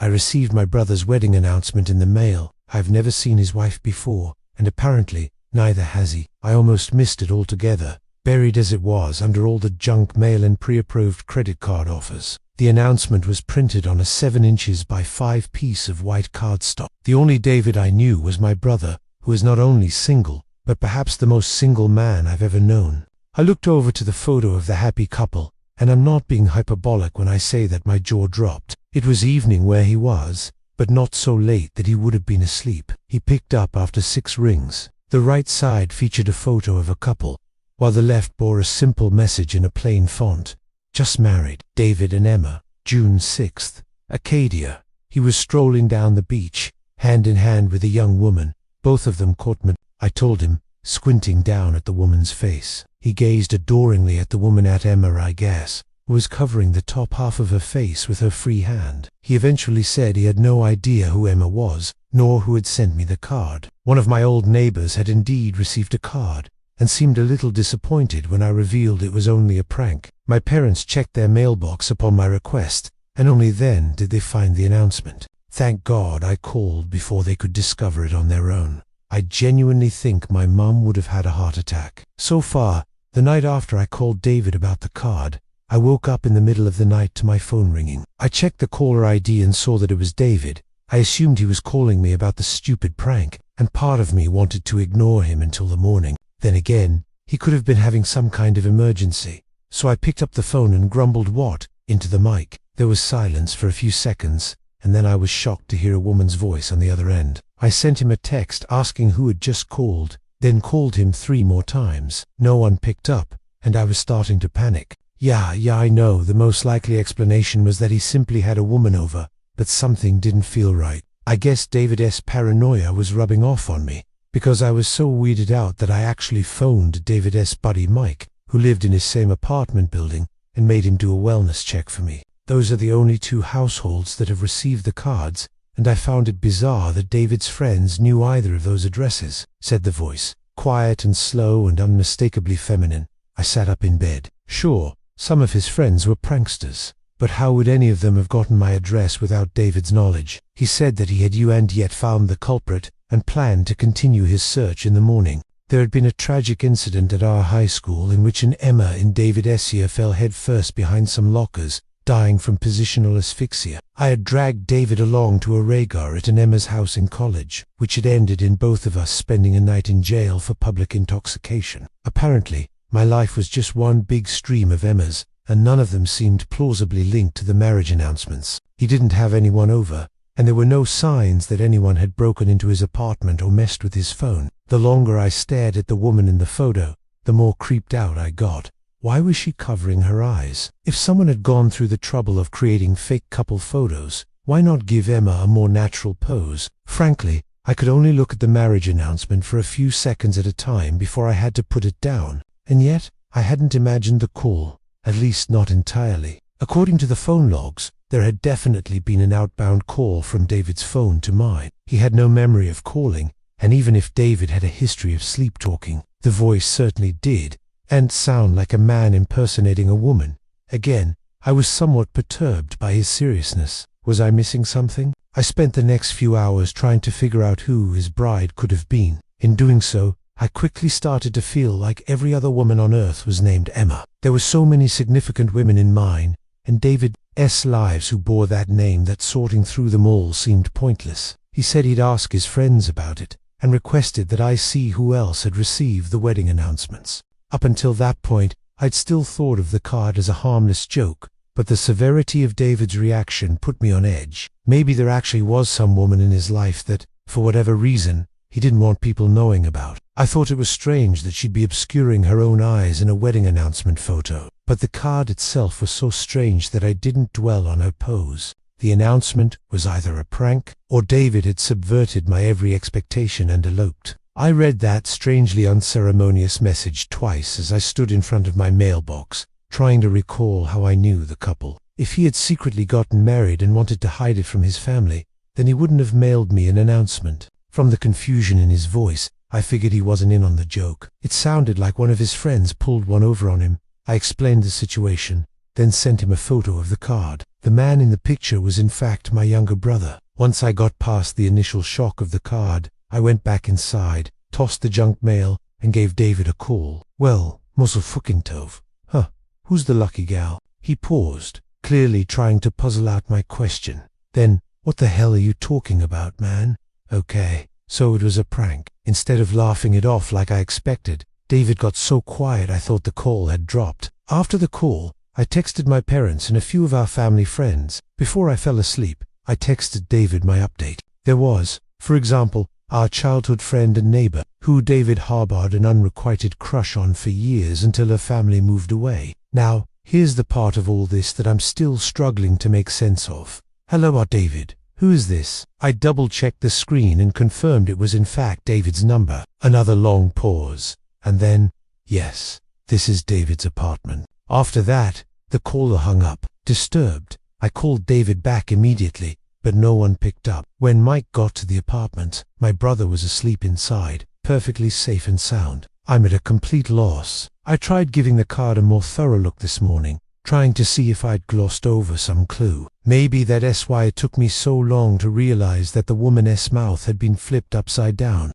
I received my brother's wedding announcement in the mail. I've never seen his wife before, and apparently, neither has he. I almost missed it altogether, buried as it was under all the junk mail and pre-approved credit card offers. The announcement was printed on a 7 inches by 5 piece of white cardstock. The only David I knew was my brother, who is not only single, but perhaps the most single man I've ever known. I looked over to the photo of the happy couple, and I'm not being hyperbolic when I say that my jaw dropped. It was evening where he was, but not so late that he would have been asleep. He picked up after 6 rings. The right side featured a photo of a couple, while the left bore a simple message in a plain font. Just married, David and Emma, June 6th, Acadia. He was strolling down the beach, hand in hand with a young woman. Both of them caught me, I told him, squinting down at the woman's face. He gazed adoringly at the woman, at Emma I guess, who was covering the top half of her face with her free hand. He eventually said he had no idea who Emma was, nor who had sent me the card. One of my old neighbors had indeed received a card, and seemed a little disappointed when I revealed it was only a prank. My parents checked their mailbox upon my request, and only then did they find the announcement. Thank God I called before they could discover it on their own. I genuinely think my mum would have had a heart attack. So far, the night after I called David about the card, I woke up in the middle of the night to my phone ringing. I checked the caller ID and saw that it was David. I assumed he was calling me about the stupid prank, and part of me wanted to ignore him until the morning. Then again, he could have been having some kind of emergency. So I picked up the phone and grumbled "what?" into the mic. There was silence for a few seconds, and then I was shocked to hear a woman's voice on the other end. I sent him a text asking who had just called, then called him 3 more times. No one picked up, and I was starting to panic. Yeah, I know, the most likely explanation was that he simply had a woman over, but something didn't feel right. I guess David's paranoia was rubbing off on me, because I was so weirded out that I actually phoned David's buddy Mike, who lived in his same apartment building, and made him do a wellness check for me. Those are the only 2 households that have received the cards, and I found it bizarre that David's friends knew either of those addresses, said the voice, quiet and slow and unmistakably feminine. I sat up in bed. Sure, some of his friends were pranksters, but how would any of them have gotten my address without David's knowledge? He said that he had yet found the culprit and planned to continue his search in the morning. There had been a tragic incident at our high school in which an Emma in David's year fell headfirst behind some lockers, dying from positional asphyxia. I had dragged David along to a regard at an Emma's house in college, which had ended in both of us spending a night in jail for public intoxication. Apparently, my life was just one big stream of Emmas, and none of them seemed plausibly linked to the marriage announcements. He didn't have anyone over, and there were no signs that anyone had broken into his apartment or messed with his phone. The longer I stared at the woman in the photo, the more creeped out I got. Why was she covering her eyes? If someone had gone through the trouble of creating fake couple photos, why not give Emma a more natural pose? Frankly, I could only look at the marriage announcement for a few seconds at a time before I had to put it down. And yet, I hadn't imagined the call, at least not entirely. According to the phone logs, there had definitely been an outbound call from David's phone to mine. He had no memory of calling, and even if David had a history of sleep talking, the voice certainly did, and sound like a man impersonating a woman. Again, I was somewhat perturbed by his seriousness. Was I missing something? I spent the next few hours trying to figure out who his bride could have been. In doing so, I quickly started to feel like every other woman on earth was named Emma. There were so many significant women in mine, and David's lives who bore that name, that sorting through them all seemed pointless. He said he'd ask his friends about it, and requested that I see who else had received the wedding announcements. Up until that point, I'd still thought of the card as a harmless joke, but the severity of David's reaction put me on edge. Maybe there actually was some woman in his life that, for whatever reason, he didn't want people knowing about. I thought it was strange that she'd be obscuring her own eyes in a wedding announcement photo, but the card itself was so strange that I didn't dwell on her pose. The announcement was either a prank, or David had subverted my every expectation and eloped. I read that strangely unceremonious message twice as I stood in front of my mailbox, trying to recall how I knew the couple. If he had secretly gotten married and wanted to hide it from his family, then he wouldn't have mailed me an announcement. From the confusion in his voice, I figured he wasn't in on the joke. It sounded like one of his friends pulled one over on him. I explained the situation, then sent him a photo of the card. The man in the picture was in fact my younger brother. Once I got past the initial shock of the card, I went back inside, tossed the junk mail, and gave David a call. "Well, muzzle fucking tove. Huh, who's the lucky gal?" He paused, clearly trying to puzzle out my question. Then, "What the hell are you talking about, man?" Okay, so it was a prank. Instead of laughing it off like I expected, David got so quiet I thought the call had dropped. After the call, I texted my parents and a few of our family friends. Before I fell asleep, I texted David my update. There was, for example, our childhood friend and neighbor, who David harbored an unrequited crush on for years until her family moved away. Now, here's the part of all this that I'm still struggling to make sense of. "Hello, David. Who is this?" I double-checked the screen and confirmed it was in fact David's number. Another long pause, and then, "Yes, this is David's apartment." After that, the caller hung up. Disturbed, I called David back immediately, but no one picked up. When Mike got to the apartment, my brother was asleep inside, perfectly safe and sound. I'm at a complete loss. I tried giving the card a more thorough look this morning, trying to see if I'd glossed over some clue. Maybe that's why it took me so long to realize that the woman's mouth had been flipped upside down.